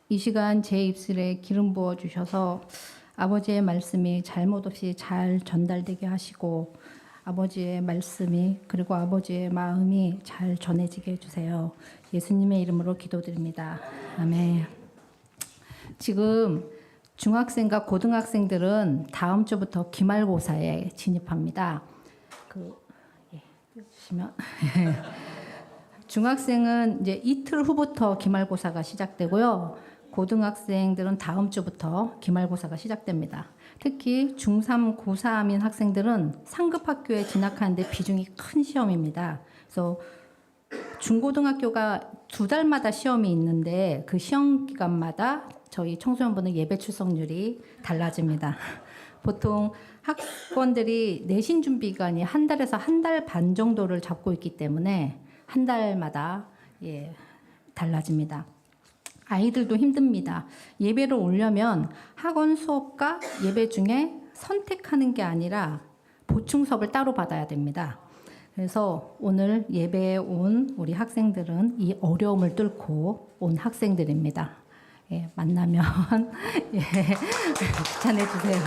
이 시간 제 입술에 기름 부어 주셔서 아버지의 말씀이 잘못 없이 잘 전달되게 하시고 아버지의 말씀이 그리고 아버지의 마음이 잘 전해지게 해주세요. 예수님의 이름으로 기도드립니다. 아멘. 지금 중학생과 고등학생들은 다음 주부터 기말고사에 진입합니다. 보시면 중학생은 이제 이틀 후부터 기말고사가 시작되고요. 고등학생들은 다음 주부터 기말고사가 시작됩니다. 특히 중3, 고3인 학생들은 상급 학교에 진학하는데 비중이 큰 시험입니다. 그래서 중고등학교가 2달마다 시험이 있는데 그 시험 기간마다 저희 청소년부는 예배 출석률이 달라집니다. 보통 학원들이 내신 준비 기간이 1달에서 1달 반 정도를 잡고 있기 때문에 한 달마다 달라집니다. 아이들도 힘듭니다. 예배를 오려면 학원 수업과 예배 중에 선택하는 게 아니라 보충 수업을 따로 받아야 됩니다. 그래서 오늘 예배에 온 우리 학생들은 이 어려움을 뚫고 온 학생들입니다. 만나면 추천해 주세요.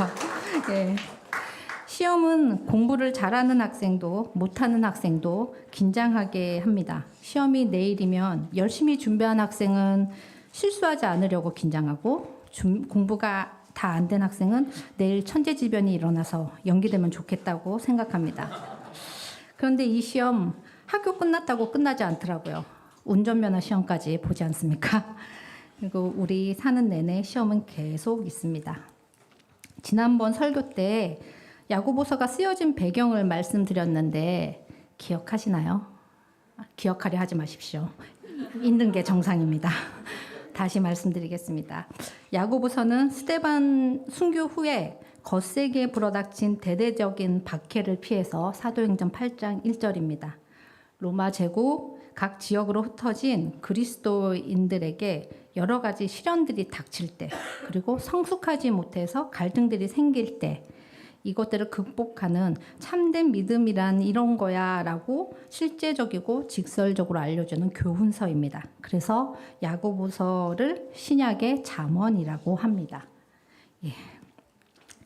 시험은 공부를 잘하는 학생도 못하는 학생도 긴장하게 합니다. 시험이 내일이면 열심히 준비한 학생은 실수하지 않으려고 긴장하고 공부가 다 안 된 학생은 내일 천재지변이 일어나서 연기되면 좋겠다고 생각합니다. 그런데 이 시험 학교 끝났다고 끝나지 않더라고요. 운전면허 시험까지 보지 않습니까? 그리고 우리 사는 내내 시험은 계속 있습니다. 지난번 설교 때 야고보서가 쓰여진 배경을 말씀드렸는데 기억하시나요? 기억하려 하지 마십시오. 있는 게 정상입니다. 다시 말씀드리겠습니다. 야고보서는 스데반 순교 후에 거세게 불어닥친 대대적인 박해를 피해서 사도행전 8장 1절입니다. 로마 제국 각 지역으로 흩어진 그리스도인들에게 여러 가지 시련들이 닥칠 때, 그리고 성숙하지 못해서 갈등들이 생길 때 이것들을 극복하는 참된 믿음이란 이런 거야 라고 실제적이고 직설적으로 알려주는 교훈서입니다. 그래서 야고보서를 신약의 잠언이라고 합니다.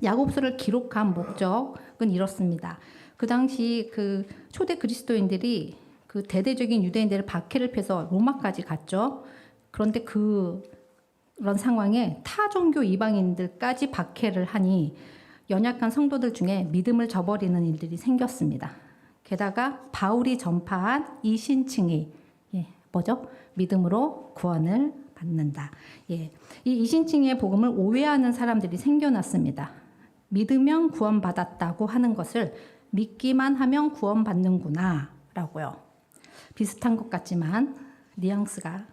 야고보서를 기록한 목적은 이렇습니다. 그 당시 그 초대 그리스도인들이 그 대대적인 유대인들의 박해를 피해서 로마까지 갔죠. 그런데 그런 상황에 타 종교 이방인들까지 박해를 하니 연약한 성도들 중에 믿음을 저버리는 일들이 생겼습니다. 게다가 바울이 전파한 이신칭의 뭐죠? 믿음으로 구원을 받는다. 이 이신칭의 복음을 오해하는 사람들이 생겨났습니다. 믿으면 구원받았다고 하는 것을 믿기만 하면 구원받는구나 라고요. 비슷한 것 같지만 뉘앙스가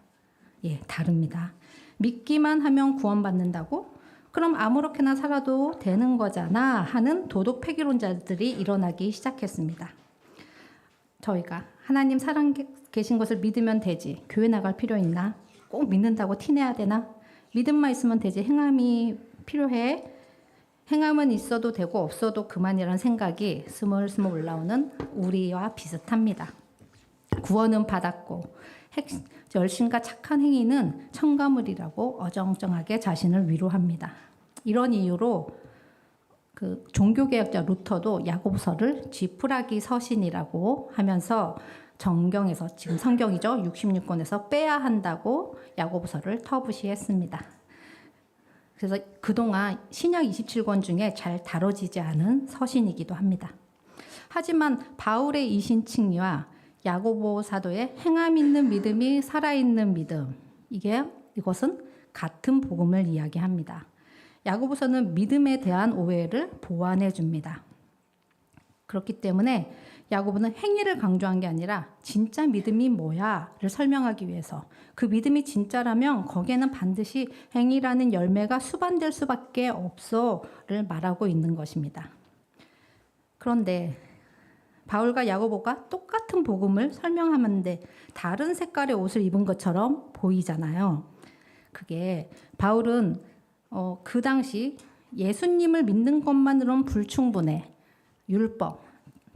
다릅니다. 믿기만 하면 구원받는다고? 그럼 아무렇게나 살아도 되는 거잖아 하는 도덕 폐기론자들이 일어나기 시작했습니다. 저희가 하나님 살아 계신 것을 믿으면 되지 교회 나갈 필요 있나? 꼭 믿는다고 티내야 되나? 믿음만 있으면 되지 행함이 필요해? 행함은 있어도 되고 없어도 그만이라는 생각이 스물스물 올라오는 우리와 비슷합니다. 구원은 받았고 열심과 착한 행위는 첨가물이라고 어정쩡하게 자신을 위로합니다. 이런 이유로 그 종교개혁자 루터도 야고보서를 쥐푸라기 서신이라고 하면서 정경에서 지금 성경이죠. 66권에서 빼야 한다고 야고보서를 터부시했습니다. 그래서 그동안 신약 27권 중에 잘 다뤄지지 않은 서신이기도 합니다. 하지만 바울의 이신칭의와 야고보 사도의 행함 있는 믿음이 살아있는 믿음, 이것은 같은 복음을 이야기합니다. 야고보서는 믿음에 대한 오해를 보완해 줍니다. 그렇기 때문에 야고보는 행위를 강조한 게 아니라 진짜 믿음이 뭐야를 설명하기 위해서 그 믿음이 진짜라면 거기에는 반드시 행위라는 열매가 수반될 수밖에 없어를 말하고 있는 것입니다. 그런데 바울과 야고보가 똑같은 복음을 설명하는데 다른 색깔의 옷을 입은 것처럼 보이잖아요. 그게 바울은 그 당시 예수님을 믿는 것만으로는 불충분해. 율법,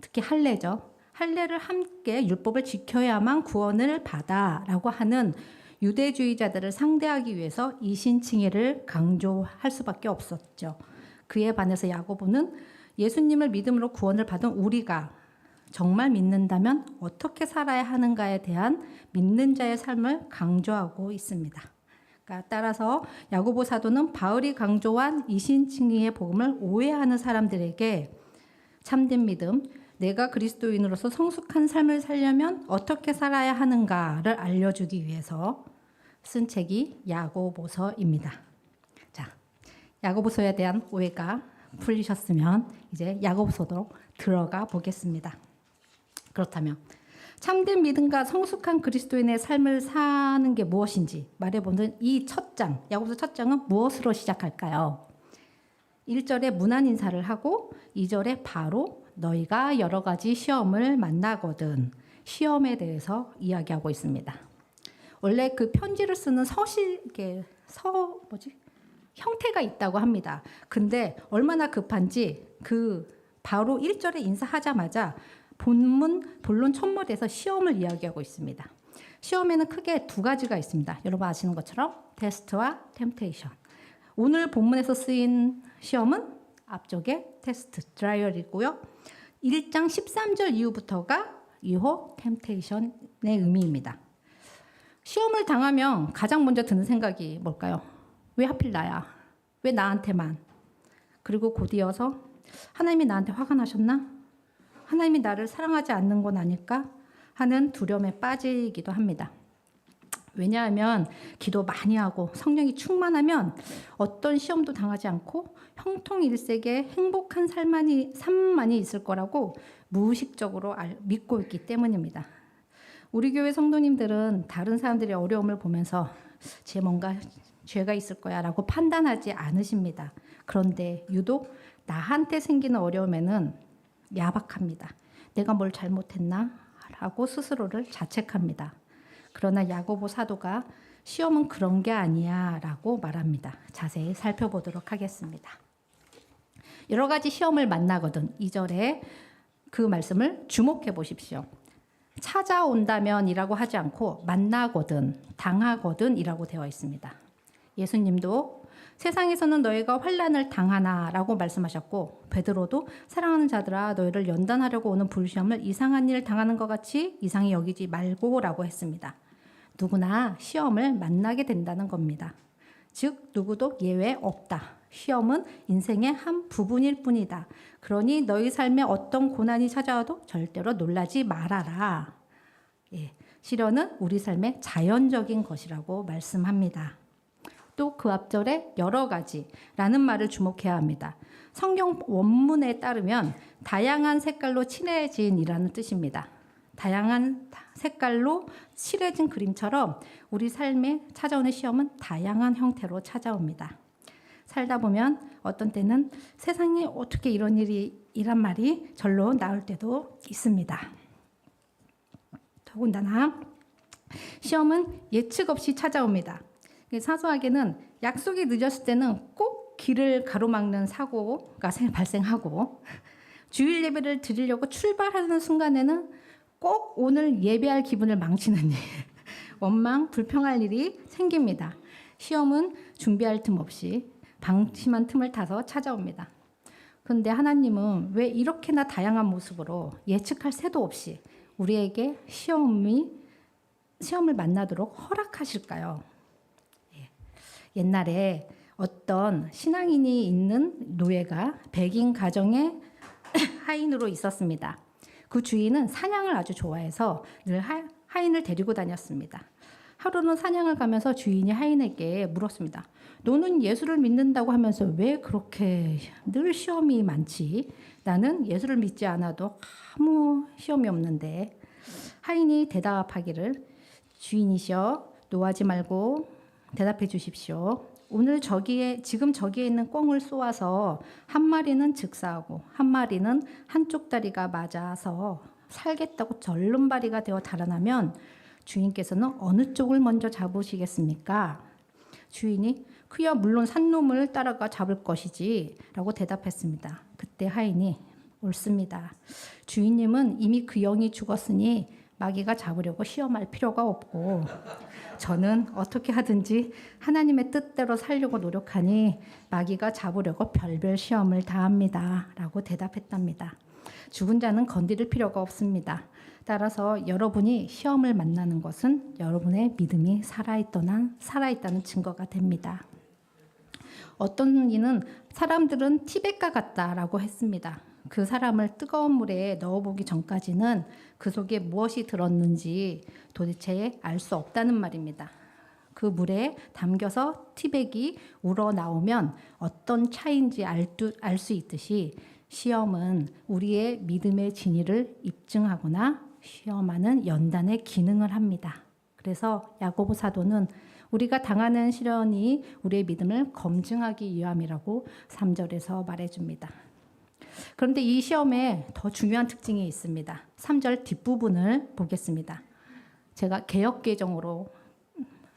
특히 할례죠. 할례를 함께 율법을 지켜야만 구원을 받아라고 하는 유대주의자들을 상대하기 위해서 이신칭의를 강조할 수밖에 없었죠. 그에 반해서 야고보는 예수님을 믿음으로 구원을 받은 우리가 정말 믿는다면 어떻게 살아야 하는가에 대한 믿는 자의 삶을 강조하고 있습니다. 그러니까 따라서 야고보 사도는 바울이 강조한 이신칭의의 복음을 오해하는 사람들에게 참된 믿음, 내가 그리스도인으로서 성숙한 삶을 살려면 어떻게 살아야 하는가를 알려주기 위해서 쓴 책이 야고보서입니다. 자, 야고보서에 대한 오해가 풀리셨으면 이제 야고보서로 들어가 보겠습니다. 그렇다면 참된 믿음과 성숙한 그리스도인의 삶을 사는 게 무엇인지 말해보는 이 첫 장, 야고보서 첫 장은 무엇으로 시작할까요? 1절에 문안 인사를 하고 2절에 바로 너희가 여러 가지 시험을 만나거든 시험에 대해서 이야기하고 있습니다. 원래 그 편지를 쓰는 형태가 있다고 합니다. 근데 얼마나 급한지 바로 1절에 인사하자마자 본론 첫머리에서 시험을 이야기하고 있습니다. 시험에는 크게 두 가지가 있습니다. 여러분 아시는 것처럼 테스트와 템테이션. 오늘 본문에서 쓰인 시험은 앞쪽에 테스트, 트라이얼이고요. 1장 13절 이후부터가 유혹, 템테이션의 의미입니다. 시험을 당하면 가장 먼저 드는 생각이 뭘까요? 왜 하필 나야? 왜 나한테만? 그리고 곧이어서 하나님이 나한테 화가 나셨나? 하나님이 나를 사랑하지 않는 건 아닐까? 하는 두려움에 빠지기도 합니다. 왜냐하면 기도 많이 하고 성령이 충만하면 어떤 시험도 당하지 않고 형통일색의 행복한 삶만이 있을 거라고 무의식적으로 믿고 있기 때문입니다. 우리 교회 성도님들은 다른 사람들의 어려움을 보면서 뭔가 죄가 있을 거야 라고 판단하지 않으십니다. 그런데 유독 나한테 생기는 어려움에는 야박합니다. 내가 뭘 잘못했나? 라고 스스로를 자책합니다. 그러나 야고보 사도가 시험은 그런 게 아니야 라고 말합니다. 자세히 살펴보도록 하겠습니다. 여러 가지 시험을 만나거든 2절에 그 말씀을 주목해 보십시오. 찾아온다면 이라고 하지 않고 만나거든, 당하거든 이라고 되어 있습니다. 예수님도 세상에서는 너희가 환난을 당하나 라고 말씀하셨고 베드로도 사랑하는 자들아 너희를 연단하려고 오는 불시험을 이상한 일을 당하는 것 같이 이상히 여기지 말고 라고 했습니다. 누구나 시험을 만나게 된다는 겁니다. 즉 누구도 예외 없다. 시험은 인생의 한 부분일 뿐이다. 그러니 너희 삶에 어떤 고난이 찾아와도 절대로 놀라지 말아라. 시련은 우리 삶의 자연적인 것이라고 말씀합니다. 또 그 앞절에 여러 가지라는 말을 주목해야 합니다. 성경 원문에 따르면 다양한 색깔로 칠해진이라는 뜻입니다. 다양한 색깔로 칠해진 그림처럼 우리 삶에 찾아오는 시험은 다양한 형태로 찾아옵니다. 살다 보면 어떤 때는 세상에 어떻게 이란 말이 절로 나올 때도 있습니다. 더군다나 시험은 예측 없이 찾아옵니다. 사소하게는 약속이 늦었을 때는 꼭 길을 가로막는 사고가 발생하고 주일 예배를 드리려고 출발하는 순간에는 꼭 오늘 예배할 기분을 망치는 일, 원망, 불평할 일이 생깁니다. 시험은 준비할 틈 없이 방심한 틈을 타서 찾아옵니다. 그런데 하나님은 왜 이렇게나 다양한 모습으로 예측할 새도 없이 우리에게 시험을 만나도록 허락하실까요? 옛날에 어떤 신앙인이 있는 노예가 백인 가정의 하인으로 있었습니다. 그 주인은 사냥을 아주 좋아해서 늘 하인을 데리고 다녔습니다. 하루는 사냥을 가면서 주인이 하인에게 물었습니다. 너는 예수를 믿는다고 하면서 왜 그렇게 늘 시험이 많지? 나는 예수를 믿지 않아도 아무 시험이 없는데. 하인이 대답하기를 주인이시여 노하지 말고 대답해 주십시오. 오늘 지금 저기에 있는 꿩을 쏘아서 한 마리는 즉사하고 한 마리는 한쪽 다리가 맞아서 살겠다고 절름발이가 되어 달아나면 주인께서는 어느 쪽을 먼저 잡으시겠습니까? 주인이 그야 물론 산놈을 따라가 잡을 것이지 라고 대답했습니다. 그때 하인이 옳습니다. 주인님은 이미 그 영이 죽었으니 마귀가 잡으려고 시험할 필요가 없고 저는 어떻게 하든지 하나님의 뜻대로 살려고 노력하니 마귀가 잡으려고 별별 시험을 다 합니다. 라고 대답했답니다. 죽은 자는 건드릴 필요가 없습니다. 따라서 여러분이 시험을 만나는 것은 여러분의 믿음이 살아있다는 증거가 됩니다. 어떤 이는 사람들은 티벳과 같다라고 했습니다. 그 사람을 뜨거운 물에 넣어보기 전까지는 그 속에 무엇이 들었는지 도대체 알 수 없다는 말입니다. 그 물에 담겨서 티백이 우러나오면 어떤 차이인지 알 수 있듯이 시험은 우리의 믿음의 진위를 입증하거나 시험하는 연단의 기능을 합니다. 그래서 야고보 사도는 우리가 당하는 시련이 우리의 믿음을 검증하기 위함이라고 3절에서 말해줍니다. 그런데 이 시험에 더 중요한 특징이 있습니다. 3절 뒷부분을 보겠습니다. 제가 개역개정으로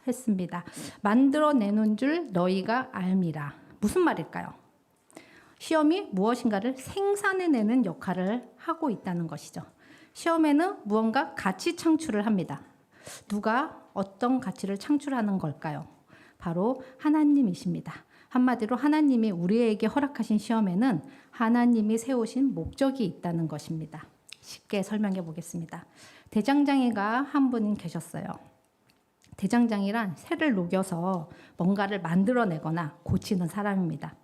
했습니다. 만들어내는 줄 너희가 알미라. 무슨 말일까요? 시험이 무엇인가를 생산해내는 역할을 하고 있다는 것이죠. 시험에는 무언가 가치 창출을 합니다. 누가 어떤 가치를 창출하는 걸까요? 바로 하나님이십니다. 한마디로 하나님이 우리에게 허락하신 시험에는 하나님이 세우신 목적이 있다는 것입니다. 쉽게 설명해 보겠습니다. 대장장이가 한 분 계셨어요. 대장장이란 쇠를 녹여서 뭔가를 만들어내거나 고치는 사람입니다.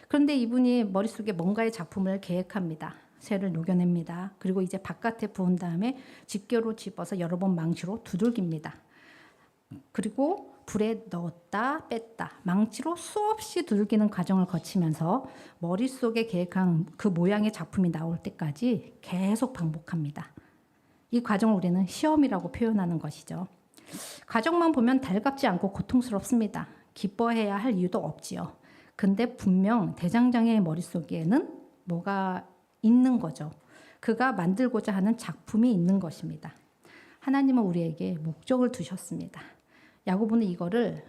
그런데 이분이 머릿속에 뭔가의 작품을 계획합니다. 쇠를 녹여냅니다. 그리고 이제 바깥에 부은 다음에 집게로 집어서 여러 번 망치로 두들깁니다. 그리고 불에 넣었다 뺐다 망치로 수없이 두들기는 과정을 거치면서 머릿속에 계획한 그 모양의 작품이 나올 때까지 계속 반복합니다. 이 과정을 우리는 시험이라고 표현하는 것이죠. 과정만 보면 달갑지 않고 고통스럽습니다. 기뻐해야 할 이유도 없지요. 근데 분명 대장장이의 머릿속에는 뭐가 있는 거죠. 그가 만들고자 하는 작품이 있는 것입니다. 하나님은 우리에게 목적을 두셨습니다. 야고보는 이거를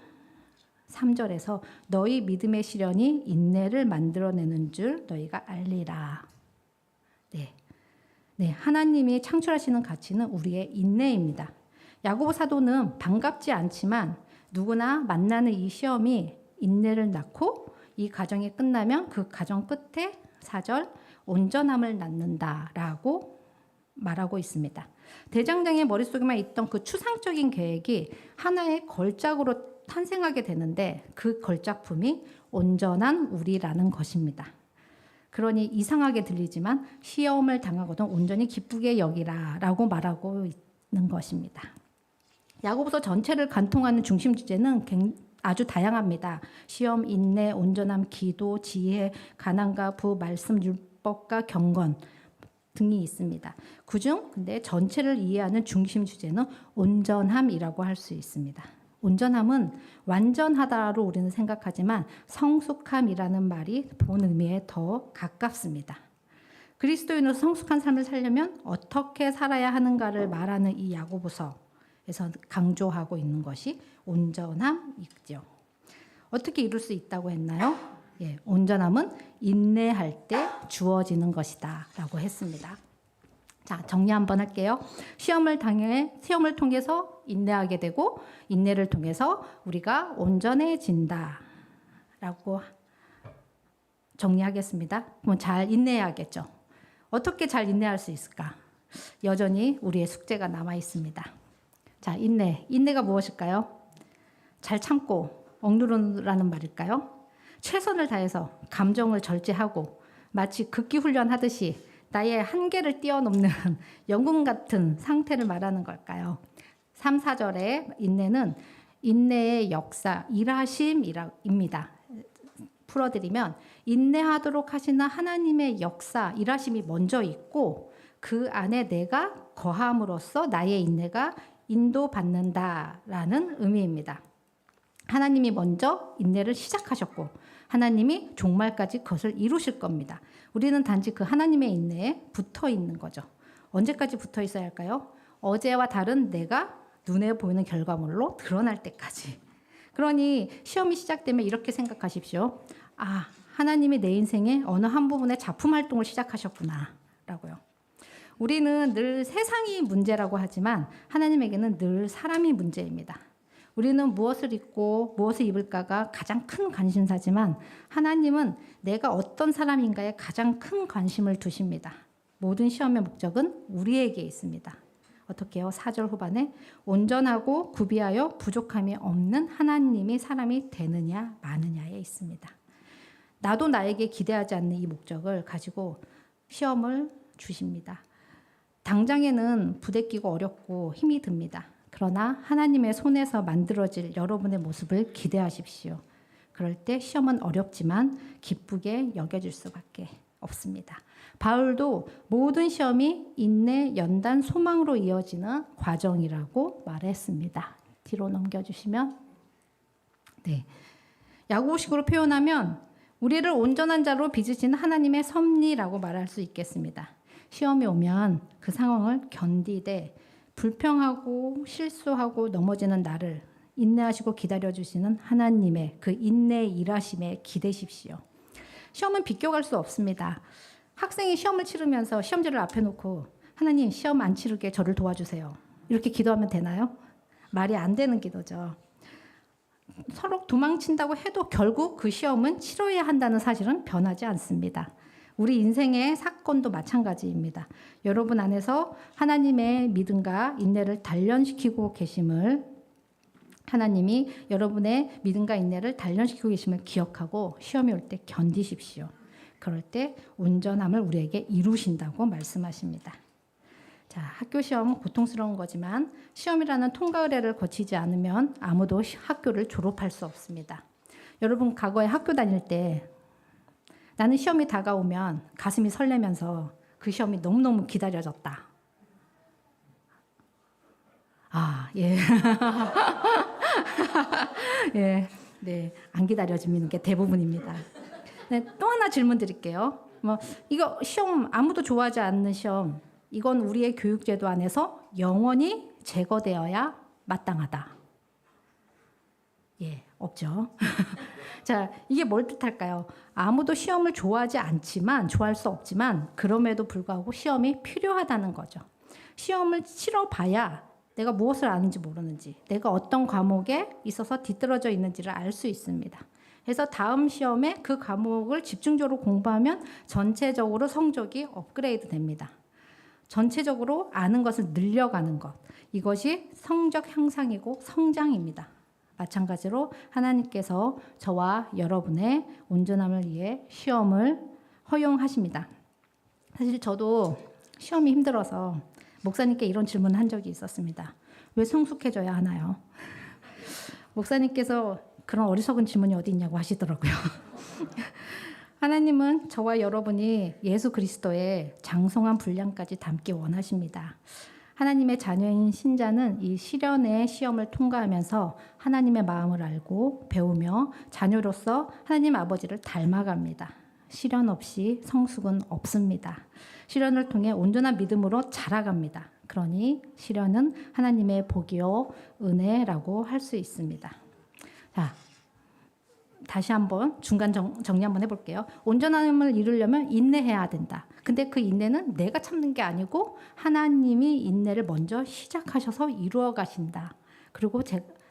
3절에서 너희 믿음의 시련이 인내를 만들어내는 줄 너희가 알리라. 네, 하나님이 창출하시는 가치는 우리의 인내입니다. 야고보 사도는 반갑지 않지만 누구나 만나는 이 시험이 인내를 낳고 이 과정이 끝나면 그 과정 끝에 4절 온전함을 낳는다라고 말하고 있습니다. 대장장이의 머릿속에만 있던 그 추상적인 계획이 하나의 걸작으로 탄생하게 되는데 그 걸작품이 온전한 우리라는 것입니다. 그러니 이상하게 들리지만 시험을 당하거든 온전히 기쁘게 여기라라고 말하고 있는 것입니다. 야고보서 전체를 관통하는 중심 주제는 아주 다양합니다. 시험, 인내, 온전함, 기도, 지혜, 가난과 부, 말씀, 율법과 경건 등이 있습니다. 그중 근데 전체를 이해하는 중심 주제는 온전함이라고 할 수 있습니다. 온전함은 완전하다로 우리는 생각하지만 성숙함이라는 말이 본 의미에 더 가깝습니다. 그리스도인으로서 성숙한 삶을 살려면 어떻게 살아야 하는가를 말하는 이 야고보서에서 강조하고 있는 것이 온전함이죠. 어떻게 이룰 수 있다고 했나요? 온전함은 인내할 때 주어지는 것이다 라고 했습니다. 자, 정리 한번 할게요. 시험을 통해서 인내하게 되고 인내를 통해서 우리가 온전해진다 라고 정리하겠습니다. 그럼 잘 인내해야겠죠. 어떻게 잘 인내할 수 있을까? 여전히 우리의 숙제가 남아 있습니다. 자, 인내가 무엇일까요? 잘 참고 억누르라는 말일까요? 최선을 다해서 감정을 절제하고 마치 극기 훈련하듯이 나의 한계를 뛰어넘는 영웅 같은 상태를 말하는 걸까요? 3, 4절의 인내는 인내의 역사, 일하심입니다. 풀어드리면 인내하도록 하시는 하나님의 역사, 일하심이 먼저 있고 그 안에 내가 거함으로써 나의 인내가 인도받는다라는 의미입니다. 하나님이 먼저 인내를 시작하셨고 하나님이 종말까지 그것을 이루실 겁니다. 우리는 단지 그 하나님의 인내에 붙어 있는 거죠. 언제까지 붙어 있어야 할까요? 어제와 다른 내가 눈에 보이는 결과물로 드러날 때까지. 그러니 시험이 시작되면 이렇게 생각하십시오. 아, 하나님이 내 인생의 어느 한 부분에 작품 활동을 시작하셨구나 라고요. 우리는 늘 세상이 문제라고 하지만 하나님에게는 늘 사람이 문제입니다. 우리는 무엇을 입고 무엇을 입을까가 가장 큰 관심사지만 하나님은 내가 어떤 사람인가에 가장 큰 관심을 두십니다. 모든 시험의 목적은 우리에게 있습니다. 어떻게 해요? 4절 후반에 온전하고 구비하여 부족함이 없는 하나님이 사람이 되느냐 마느냐에 있습니다. 나도 나에게 기대하지 않는 이 목적을 가지고 시험을 주십니다. 당장에는 부대끼고 어렵고 힘이 듭니다. 그러나 하나님의 손에서 만들어질 여러분의 모습을 기대하십시오. 그럴 때 시험은 어렵지만 기쁘게 여겨질 수밖에 없습니다. 바울도 모든 시험이 인내, 연단, 소망으로 이어지는 과정이라고 말했습니다. 뒤로 넘겨주시면 네, 야고보식으로 표현하면 우리를 온전한 자로 빚으신 하나님의 섭리라고 말할 수 있겠습니다. 시험이 오면 그 상황을 견디되 불평하고 실수하고 넘어지는 나를 인내하시고 기다려주시는 하나님의 그 인내의 일하심에 기대십시오. 시험은 비껴갈 수 없습니다. 학생이 시험을 치르면서 시험지를 앞에 놓고 하나님 시험 안 치르게 저를 도와주세요. 이렇게 기도하면 되나요? 말이 안 되는 기도죠. 서로 도망친다고 해도 결국 그 시험은 치러야 한다는 사실은 변하지 않습니다. 우리 인생의 사건도 마찬가지입니다. 여러분 안에서 하나님의 믿음과 인내를 단련시키고 계심을 하나님이 여러분의 믿음과 인내를 단련시키고 계심을 기억하고 시험이 올 때 견디십시오. 그럴 때 온전함을 우리에게 이루신다고 말씀하십니다. 자, 학교 시험은 고통스러운 거지만 시험이라는 통과 의례를 거치지 않으면 아무도 학교를 졸업할 수 없습니다. 여러분 과거에 학교 다닐 때 나는 시험이 다가오면 가슴이 설레면서 그 시험이 너무너무 기다려졌다. 아, 예. 예, 네, 안 기다려지는 게 대부분입니다. 네, 또 하나 질문 드릴게요. 이거 시험 아무도 좋아하지 않는 시험. 이건 우리의 교육제도 안에서 영원히 제거되어야 마땅하다. 예, 없죠. 자, 이게 뭘 뜻할까요? 아무도 시험을 좋아하지 않지만, 좋아할 수 없지만, 그럼에도 불구하고 시험이 필요하다는 거죠. 시험을 치러봐야 내가 무엇을 아는지 모르는지, 내가 어떤 과목에 있어서 뒤떨어져 있는지를 알 수 있습니다. 그래서 다음 시험에 그 과목을 집중적으로 공부하면 전체적으로 성적이 업그레이드 됩니다. 전체적으로 아는 것을 늘려가는 것. 이것이 성적 향상이고 성장입니다. 마찬가지로 하나님께서 저와 여러분의 온전함을 위해 시험을 허용하십니다. 사실 저도 시험이 힘들어서 목사님께 이런 질문을 한 적이 있었습니다. 왜 성숙해져야 하나요? 목사님께서 그런 어리석은 질문이 어디 있냐고 하시더라고요. 하나님은 저와 여러분이 예수 그리스도의 장성한 분량까지 담기 원하십니다. 하나님의 자녀인 신자는 이 시련의 시험을 통과하면서 하나님의 마음을 알고 배우며 자녀로서 하나님 아버지를 닮아갑니다. 시련 없이 성숙은 없습니다. 시련을 통해 온전한 믿음으로 자라갑니다. 그러니 시련은 하나님의 복이요 은혜라고 할 수 있습니다. 자, 다시 한번 중간 정리 한번 해볼게요. 온전함을 이루려면 인내해야 된다. 근데 그 인내는 내가 참는 게 아니고 하나님이 인내를 먼저 시작하셔서 이루어 가신다. 그리고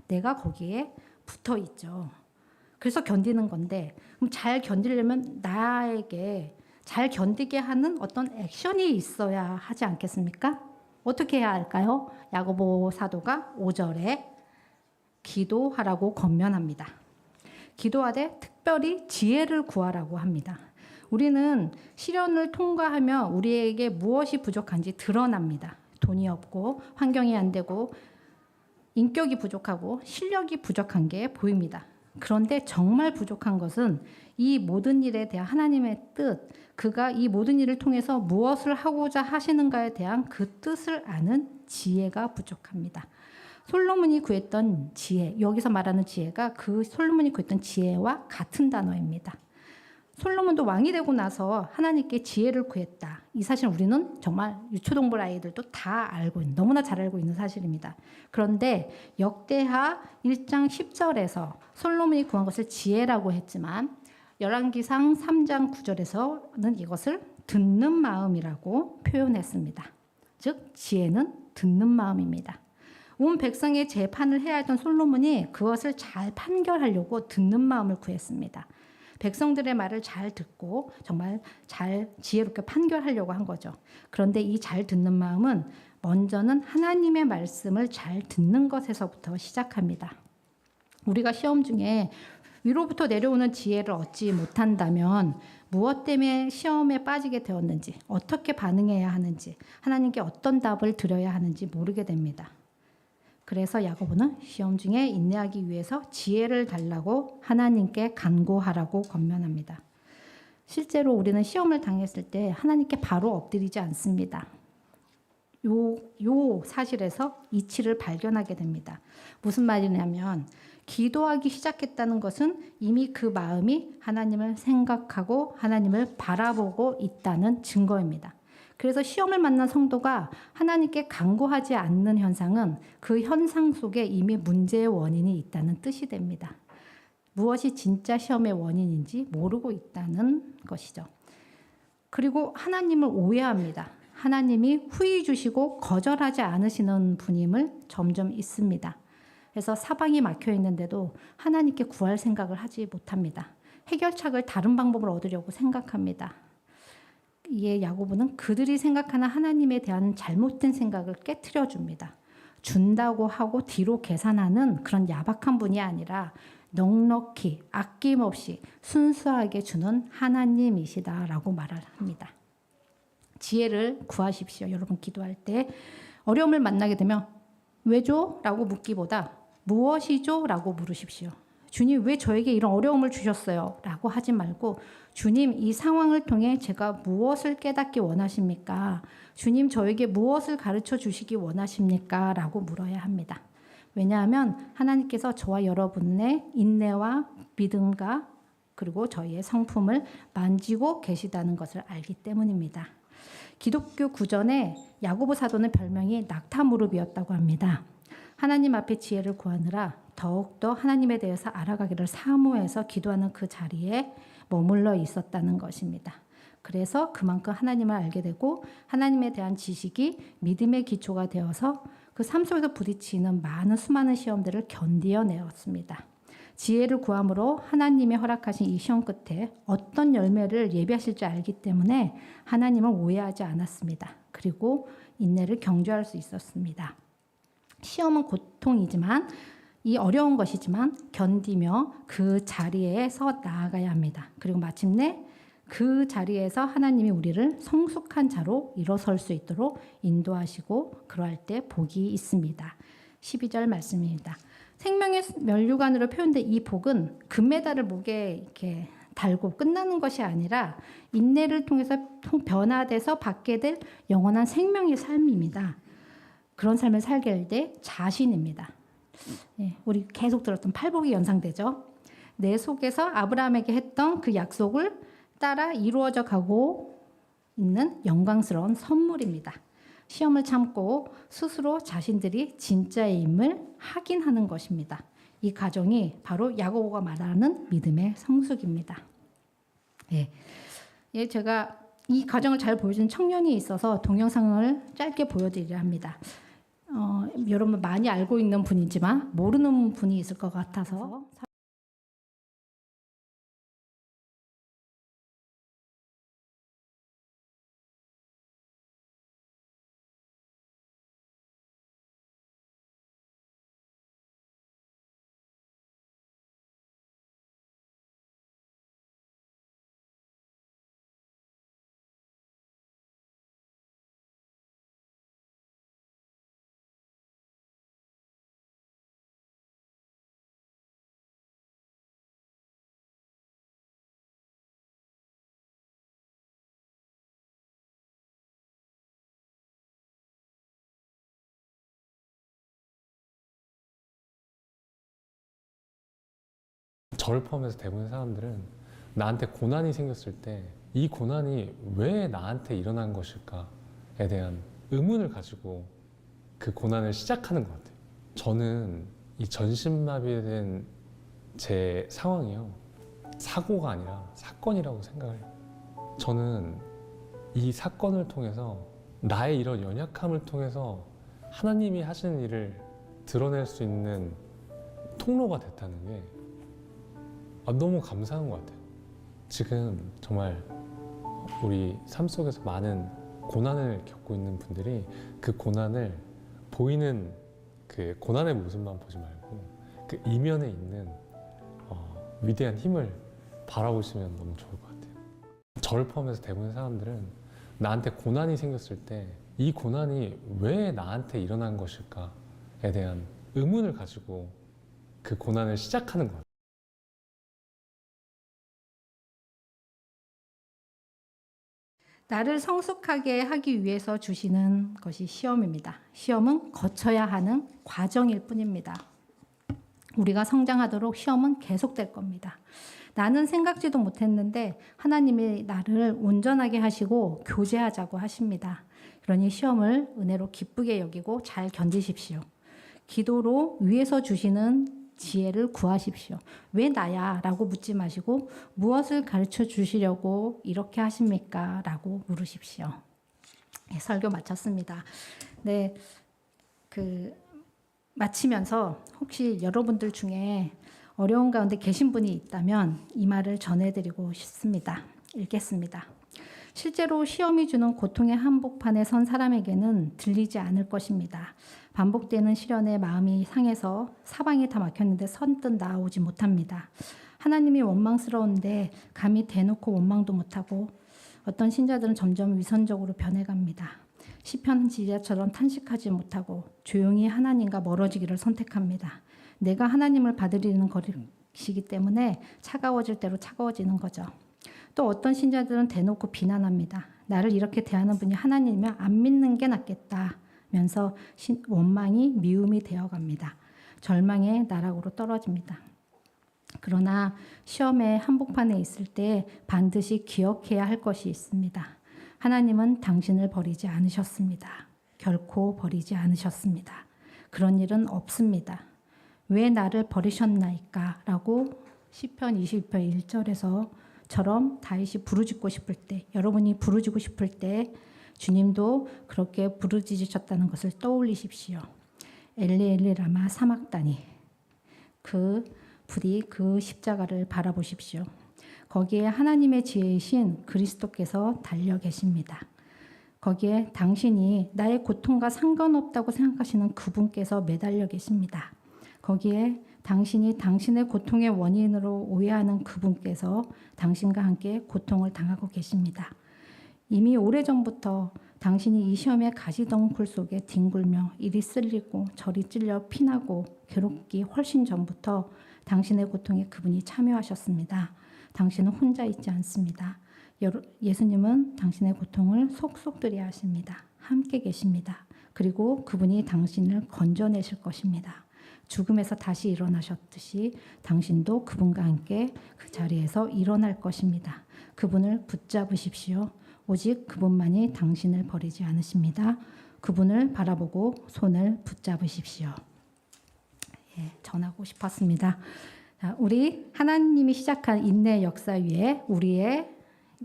내가 거기에 붙어 있죠. 그래서 견디는 건데 그럼 잘 견디려면 나에게 잘 견디게 하는 어떤 액션이 있어야 하지 않겠습니까? 어떻게 해야 할까요? 야고보 사도가 5절에 기도하라고 권면합니다. 기도하되 특별히 지혜를 구하라고 합니다. 우리는 시련을 통과하며 우리에게 무엇이 부족한지 드러납니다. 돈이 없고 환경이 안 되고 인격이 부족하고 실력이 부족한 게 보입니다. 그런데 정말 부족한 것은 이 모든 일에 대한 하나님의 뜻, 그가 이 모든 일을 통해서 무엇을 하고자 하시는가에 대한 그 뜻을 아는 지혜가 부족합니다. 솔로몬이 구했던 지혜, 여기서 말하는 지혜가 그 솔로몬이 구했던 지혜와 같은 단어입니다. 솔로몬도 왕이 되고 나서 하나님께 지혜를 구했다. 이 사실 우리는 정말 유초동물 아이들도 다 알고 있는, 너무나 잘 알고 있는 사실입니다. 그런데 역대하 1장 10절에서 솔로몬이 구한 것을 지혜라고 했지만 열왕기상 3장 9절에서는 이것을 듣는 마음이라고 표현했습니다. 즉 지혜는 듣는 마음입니다. 온 백성의 재판을 해야 했던 솔로몬이 그것을 잘 판결하려고 듣는 마음을 구했습니다. 백성들의 말을 잘 듣고 정말 잘 지혜롭게 판결하려고 한 거죠. 그런데 이 잘 듣는 마음은 먼저는 하나님의 말씀을 잘 듣는 것에서부터 시작합니다. 우리가 시험 중에 위로부터 내려오는 지혜를 얻지 못한다면 무엇 때문에 시험에 빠지게 되었는지, 어떻게 반응해야 하는지, 하나님께 어떤 답을 드려야 하는지 모르게 됩니다. 그래서 야고보는 시험 중에 인내하기 위해서 지혜를 달라고 하나님께 간구하라고 권면합니다. 실제로 우리는 시험을 당했을 때 하나님께 바로 엎드리지 않습니다. 요 사실에서 이치를 발견하게 됩니다. 무슨 말이냐면 기도하기 시작했다는 것은 이미 그 마음이 하나님을 생각하고 하나님을 바라보고 있다는 증거입니다. 그래서 시험을 만난 성도가 하나님께 간구하지 않는 현상은 그 현상 속에 이미 문제의 원인이 있다는 뜻이 됩니다. 무엇이 진짜 시험의 원인인지 모르고 있다는 것이죠. 그리고 하나님을 오해합니다. 하나님이 후히 주시고 거절하지 않으시는 분임을 점점 잊습니다. 그래서 사방이 막혀 있는데도 하나님께 구할 생각을 하지 못합니다. 해결책을 다른 방법을 얻으려고 생각합니다. 이에 야고보는 그들이 생각하는 하나님에 대한 잘못된 생각을 깨트려 줍니다. 준다고 하고 뒤로 계산하는 그런 야박한 분이 아니라 넉넉히 아낌없이 순수하게 주는 하나님이시다라고 말을 합니다. 지혜를 구하십시오. 여러분 기도할 때 어려움을 만나게 되면 왜죠? 라고 묻기보다 무엇이죠? 라고 물으십시오. 주님 왜 저에게 이런 어려움을 주셨어요? 라고 하지 말고 주님 이 상황을 통해 제가 무엇을 깨닫기 원하십니까? 주님 저에게 무엇을 가르쳐 주시기 원하십니까? 라고 물어야 합니다. 왜냐하면 하나님께서 저와 여러분의 인내와 믿음과 그리고 저희의 성품을 만지고 계시다는 것을 알기 때문입니다. 기독교 구전에 야고보 사도는 별명이 낙타무릎이었다고 합니다. 하나님 앞에 지혜를 구하느라 더욱더 하나님에 대해서 알아가기를 사모해서 기도하는 그 자리에 머물러 있었다는 것입니다. 그래서 그만큼 하나님을 알게 되고 하나님에 대한 지식이 믿음의 기초가 되어서 그 삶 속에서 부딪히는 수많은 시험들을 견디어내었습니다. 지혜를 구함으로 하나님이 허락하신 이 시험 끝에 어떤 열매를 예비하실 줄 알기 때문에 하나님을 오해하지 않았습니다. 그리고 인내를 경주할 수 있었습니다. 시험은 고통이지만 이 어려운 것이지만 견디며 그 자리에서 나아가야 합니다. 그리고 마침내 그 자리에서 하나님이 우리를 성숙한 자로 일어설 수 있도록 인도하시고 그러할 때 복이 있습니다. 12절 말씀입니다. 생명의 면류관으로 표현된 이 복은 금메달을 목에 이렇게 달고 끝나는 것이 아니라 인내를 통해서 변화돼서 받게 될 영원한 생명의 삶입니다. 그런 삶을 살게 할 때 자신입니다. 우리 계속 들었던 팔복이 연상되죠. 내 속에서 아브라함에게 했던 그 약속을 따라 이루어져 가고 있는 영광스러운 선물입니다. 시험을 참고 스스로 자신들이 진짜임을 확인하는 것입니다. 이 과정이 바로 야고보가 말하는 믿음의 성숙입니다. 제가 이 과정을 잘 보여주는 청년이 있어서 동영상을 짧게 보여드리려 합니다. 여러분 많이 알고 있는 분이지만 모르는 분이 있을 것 같아서 저를 포함해서 대부분의 사람들은 나한테 고난이 생겼을 때 이 고난이 왜 나한테 일어난 것일까에 대한 의문을 가지고 그 고난을 시작하는 것 같아요. 저는 이 전신마비된 제 상황이요, 사고가 아니라 사건이라고 생각을 해요. 저는 이 사건을 통해서 나의 이런 연약함을 통해서 하나님이 하시는 일을 드러낼 수 있는 통로가 됐다는 게 너무 감사한 것 같아요. 지금 정말 우리 삶 속에서 많은 고난을 겪고 있는 분들이 그 고난을 보이는 그 고난의 모습만 보지 말고 그 이면에 있는 위대한 힘을 바라보시면 너무 좋을 것 같아요. 저를 포함해서 대부분의 사람들은 나한테 고난이 생겼을 때 이 고난이 왜 나한테 일어난 것일까에 대한 의문을 가지고 그 고난을 시작하는 것 같아요. 나를 성숙하게 하기 위해서 주시는 것이 시험입니다. 시험은 거쳐야 하는 과정일 뿐입니다. 우리가 성장하도록 시험은 계속될 겁니다. 나는 생각지도 못했는데 하나님이 나를 온전하게 하시고 교제하자고 하십니다. 그러니 시험을 은혜로 기쁘게 여기고 잘 견디십시오. 기도로 위에서 주시는 지혜를 구하십시오. 왜 나야? 라고 묻지 마시고 무엇을 가르쳐 주시려고 이렇게 하십니까? 라고 물으십시오. 네, 설교 마쳤습니다. 네, 마치면서 혹시 여러분들 중에 어려운 가운데 계신 분이 있다면 이 말을 전해드리고 싶습니다. 읽겠습니다. 실제로 시험이 주는 고통의 한복판에 선 사람에게는 들리지 않을 것입니다. 반복되는 시련에 마음이 상해서 사방이 다 막혔는데 선뜻 나오지 못합니다. 하나님이 원망스러운데 감히 대놓고 원망도 못하고 어떤 신자들은 점점 위선적으로 변해갑니다. 시편 지자처럼 탄식하지 못하고 조용히 하나님과 멀어지기를 선택합니다. 내가 하나님을 받으려는 것이기 때문에 차가워질 대로 차가워지는 거죠. 또 어떤 신자들은 대놓고 비난합니다. 나를 이렇게 대하는 분이 하나님이면 안 믿는 게 낫겠다면서 원망이 미움이 되어갑니다. 절망의 나락으로 떨어집니다. 그러나 시험의 한복판에 있을 때 반드시 기억해야 할 것이 있습니다. 하나님은 당신을 버리지 않으셨습니다. 결코 버리지 않으셨습니다. 그런 일은 없습니다. 왜 나를 버리셨나이까? 라고 시편 22편 1절에서처럼 다윗이 부르짖고 싶을 때, 여러분이 부르짖고 싶을 때 주님도 그렇게 부르짖으셨다는 것을 떠올리십시오. 엘리 엘리 라마 사막다니, 그 부디 그 십자가를 바라보십시오. 거기에 하나님의 지혜이신 그리스도께서 달려 계십니다. 거기에 당신이 나의 고통과 상관없다고 생각하시는 그분께서 매달려 계십니다. 거기에 당신이 당신의 고통의 원인으로 오해하는 그분께서 당신과 함께 고통을 당하고 계십니다. 이미 오래전부터 당신이 이 시험의 가시덩굴 속에 뒹굴며 이리 쓸리고 저리 찔려 피나고 괴롭기 훨씬 전부터 당신의 고통에 그분이 참여하셨습니다. 당신은 혼자 있지 않습니다. 예수님은 당신의 고통을 속속들이 하십니다. 함께 계십니다. 그리고 그분이 당신을 건져내실 것입니다. 죽음에서 다시 일어나셨듯이 당신도 그분과 함께 그 자리에서 일어날 것입니다. 그분을 붙잡으십시오. 오직 그분만이 당신을 버리지 않으십니다. 그분을 바라보고 손을 붙잡으십시오. 예, 전하고 싶었습니다. 자, 우리 하나님이 시작한 인내 역사 위에 우리의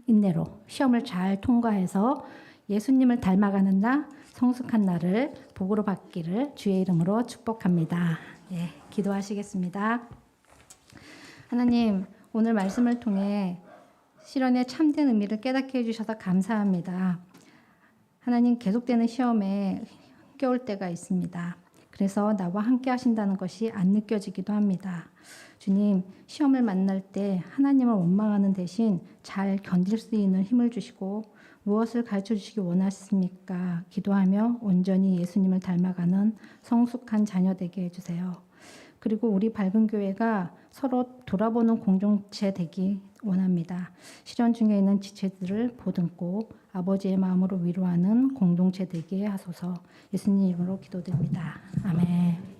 인내로 시험을 잘 통과해서 예수님을 닮아가는 나, 성숙한 나를 복으로 받기를 주의 이름으로 축복합니다. 예, 기도하시겠습니다. 하나님, 오늘 말씀을 통해 시련의 참된 의미를 깨닫게 해주셔서 감사합니다. 하나님, 계속되는 시험에 힘겨울 때가 있습니다. 그래서 나와 함께 하신다는 것이 안 느껴지기도 합니다. 주님, 시험을 만날 때 하나님을 원망하는 대신 잘 견딜 수 있는 힘을 주시고 무엇을 가르쳐 주시기 원하십니까? 기도하며 온전히 예수님을 닮아가는 성숙한 자녀 되게 해주세요. 그리고 우리 밝은 교회가 서로 돌아보는 공동체 되기 원합니다. 시련 중에 있는 지체들을 보듬고 아버지의 마음으로 위로하는 공동체 되게 하소서. 예수님 이름으로 기도드립니다. 아멘.